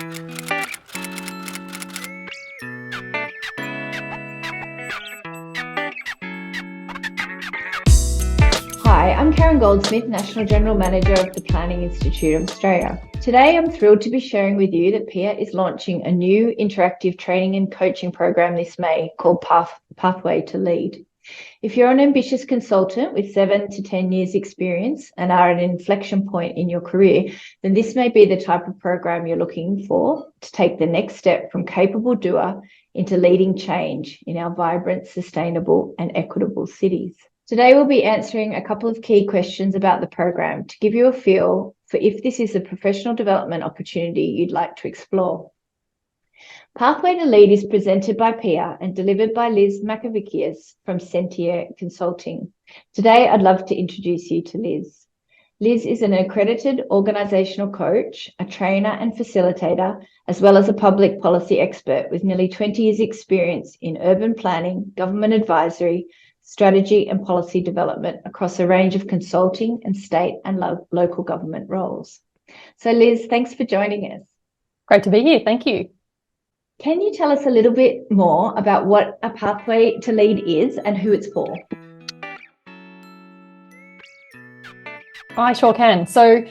Hi, I'm Karen Goldsmith, National General Manager of the Planning Institute of Australia. Today, I'm thrilled to be sharing with you that PIA is launching a new interactive training and coaching program this May called Pathway to Lead. If you're an ambitious consultant with 7 to 10 years experience and are at an inflection point in your career, then this may be the type of program you're looking for to take the next step from capable doer into leading change in our vibrant, sustainable and equitable cities. Today, we'll be answering a couple of key questions about the program to give you a feel for if this is a professional development opportunity you'd like to explore. Pathway to Lead is presented by PIA and delivered by Liz Macavicius from Sentier Consulting. Today, I'd love to introduce you to Liz. Liz is an accredited organisational coach, a trainer and facilitator, as well as a public policy expert with nearly 20 years' experience in urban planning, government advisory, strategy and policy development across a range of consulting and state and local government roles. So Liz, thanks for joining us. Great to be here. Thank you. Can you tell us a little bit more about what a Pathway to Lead is and who it's for? I sure can. So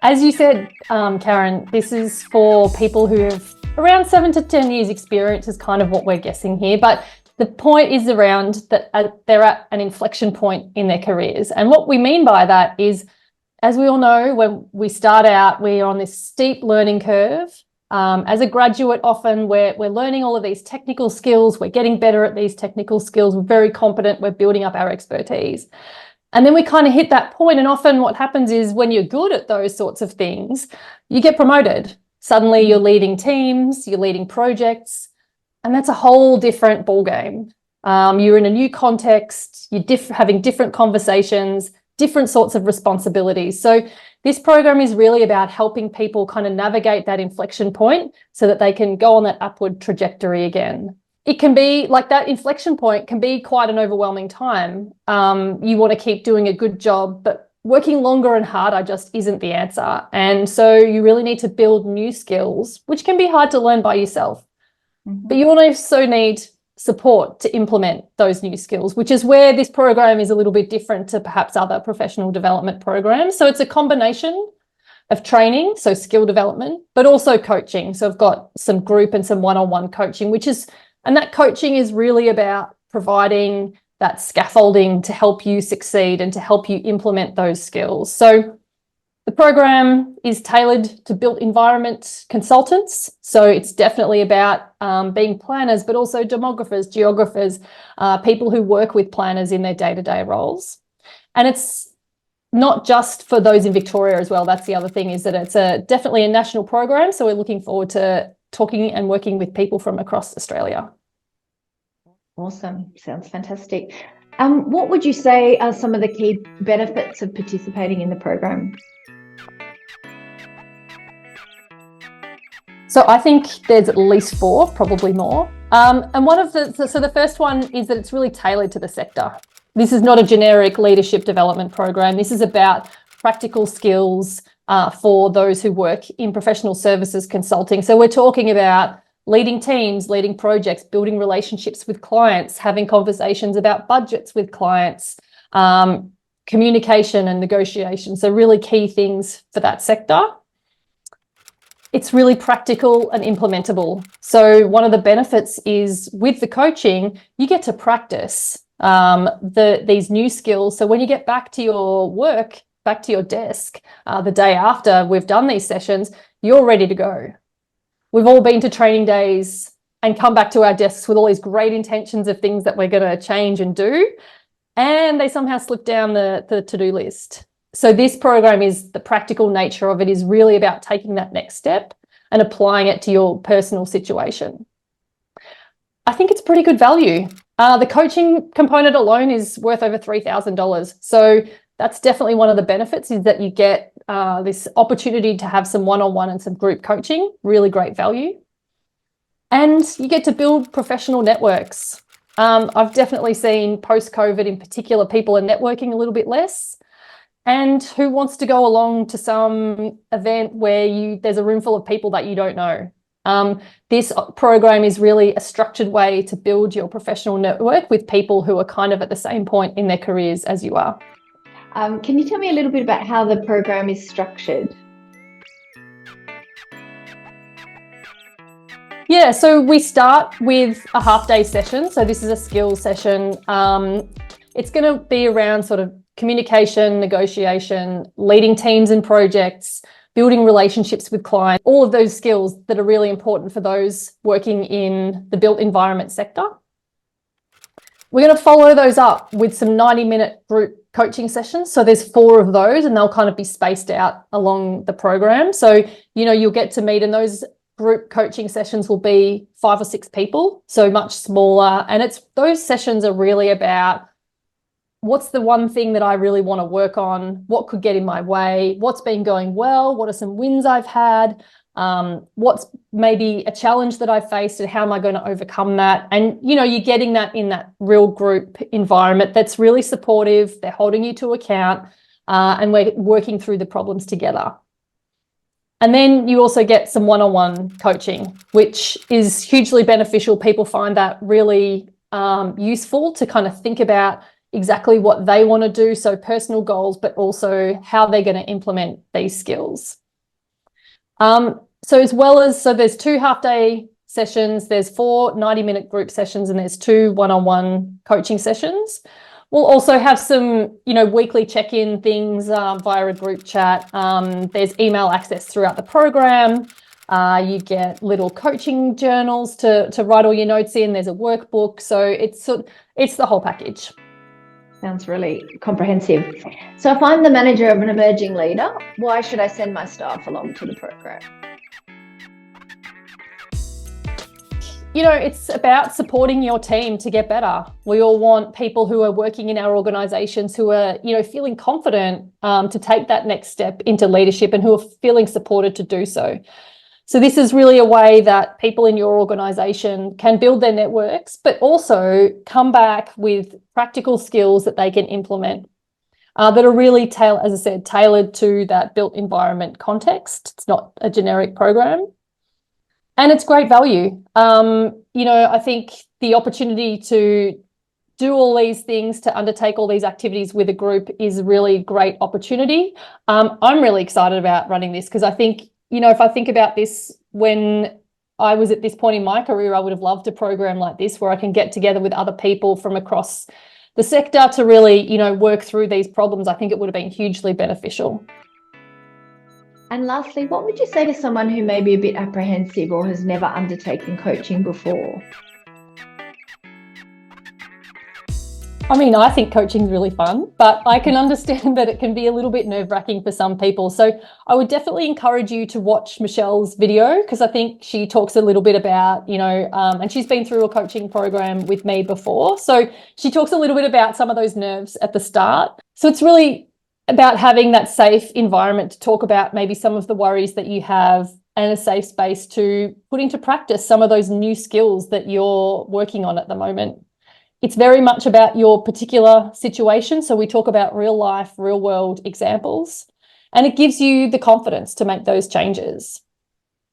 as you said, Karen, this is for people who have around 7 to 10 years experience is kind of what we're guessing here. But the point is around that they're at an inflection point in their careers. And what we mean by that is, as we all know, when we start out, we're on this steep learning curve. As a graduate, often we're learning all of these technical skills. We're getting better at these technical skills. We're very competent. We're building up our expertise. And then we kind of hit that point. And often what happens is when you're good at those sorts of things, you get promoted. Suddenly you're leading teams, you're leading projects. And that's a whole different ballgame. You're in a new context, you're having different conversations, different sorts of responsibilities. So this program is really about helping people kind of navigate that inflection point so that they can go on that upward trajectory again. It can be like that inflection point can be quite an overwhelming time. You want to keep doing a good job, but working longer and harder just isn't the answer. And so you really need to build new skills, which can be hard to learn by yourself. But you also need support to implement those new skills, which is where this program is a little bit different to perhaps other professional development programs. So it's a combination of training, so skill development, but also coaching. So I've got some group and some one-on-one coaching, and that coaching is really about providing that scaffolding to help you succeed and to help you implement those skills. So the program is tailored to built environment consultants. So it's definitely about being planners, but also demographers, geographers, people who work with planners in their day-to-day roles. And it's not just for those in Victoria as well. That's the other thing, is that it's definitely a national program. So we're looking forward to talking and working with people from across Australia. Awesome. Sounds fantastic. What would you say are some of the key benefits of participating in the program? So I think there's at least 4, probably more. And the first one is that it's really tailored to the sector. This is not a generic leadership development program. This is about practical skills for those who work in professional services consulting. So we're talking about leading teams, leading projects, building relationships with clients, having conversations about budgets with clients, communication and negotiation. So really key things for that sector. It's really practical and implementable. So one of the benefits is with the coaching, you get to practice these new skills. So when you get back to your work, back to your desk, the day after we've done these sessions, you're ready to go. We've all been to training days and come back to our desks with all these great intentions of things that we're going to change and do, and they somehow slip down the to-do list. So this program is the practical nature of it is really about taking that next step and applying it to your personal situation. I think it's pretty good value. The coaching component alone is worth over $3,000. So that's definitely one of the benefits, is that you get this opportunity to have some one-on-one and some group coaching, really great value. And you get to build professional networks. I've definitely seen post-COVID in particular, people are networking a little bit less. And who wants to go along to some event where there's a room full of people that you don't know? This program is really a structured way to build your professional network with people who are kind of at the same point in their careers as you are. Can you tell me a little bit about how the program is structured? Yeah, so we start with a half-day session. So this is a skills session. It's going to be around sort of communication, negotiation, leading teams and projects, building relationships with clients, all of those skills that are really important for those working in the built environment sector. We're going to follow those up with some 90-minute group coaching sessions. So there's 4 of those, and they'll kind of be spaced out along the program. So, you'll get to meet, and those group coaching sessions will be 5 or 6 people, so much smaller. And those sessions are really about what's the one thing that I really want to work on, what could get in my way, what's been going well, what are some wins I've had, what's maybe a challenge that I've faced, and how am I going to overcome that? And, you're getting that in that real group environment that's really supportive. They're holding you to account, and we're working through the problems together. And then you also get some one-on-one coaching, which is hugely beneficial. People find that really useful to kind of think about exactly what they want to do, so personal goals, but also how they're going to implement these skills. So there's 2 half-day sessions, there's 4 90-minute group sessions, and there's 2 one-on-one coaching sessions. We'll also have some, weekly check-in things via a group chat. There's email access throughout the program. You get little coaching journals to write all your notes in. There's a workbook. So it's the whole package. Sounds really comprehensive. So if I'm the manager of an emerging leader, why should I send my staff along to the program? It's about supporting your team to get better. We all want people who are working in our organisations who are, feeling confident to take that next step into leadership, and who are feeling supported to do so. So this is really a way that people in your organisation can build their networks, but also come back with practical skills that they can implement that are really, tailored to that built environment context. It's not a generic program. And it's great value. I think the opportunity to do all these things, to undertake all these activities with a group, is a really great opportunity. I'm really excited about running this, because I think, if I think about this, when I was at this point in my career, I would have loved a program like this where I can get together with other people from across the sector to really, work through these problems. I think it would have been hugely beneficial. And lastly, what would you say to someone who may be a bit apprehensive or has never undertaken coaching before? I think coaching is really fun, but I can understand that it can be a little bit nerve-wracking for some people. So I would definitely encourage you to watch Michelle's video, because I think she talks a little bit about, and she's been through a coaching program with me before. So she talks a little bit about some of those nerves at the start. So it's really about having that safe environment to talk about maybe some of the worries that you have, and a safe space to put into practice some of those new skills that you're working on at the moment. It's very much about your particular situation. So we talk about real life, real world examples, and it gives you the confidence to make those changes.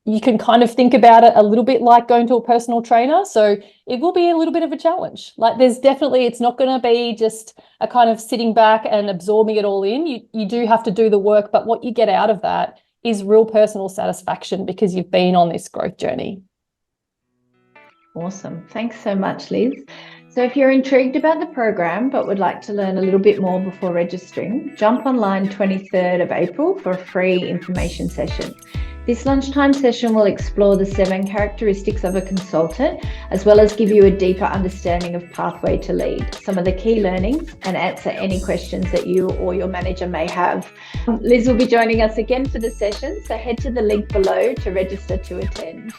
You can kind of think about it a little bit like going to a personal trainer. So it will be a little bit of a challenge. It's not going to be just a kind of sitting back and absorbing it all in. You do have to do the work, but what you get out of that is real personal satisfaction, because you've been on this growth journey. Awesome. Thanks so much, Liz. So if you're intrigued about the program but would like to learn a little bit more before registering, jump online 23rd of April for a free information session. This lunchtime session will explore the 7 characteristics of a consultant, as well as give you a deeper understanding of Pathway to Lead, some of the key learnings, and answer any questions that you or your manager may have. Liz will be joining us again for the session, so head to the link below to register to attend.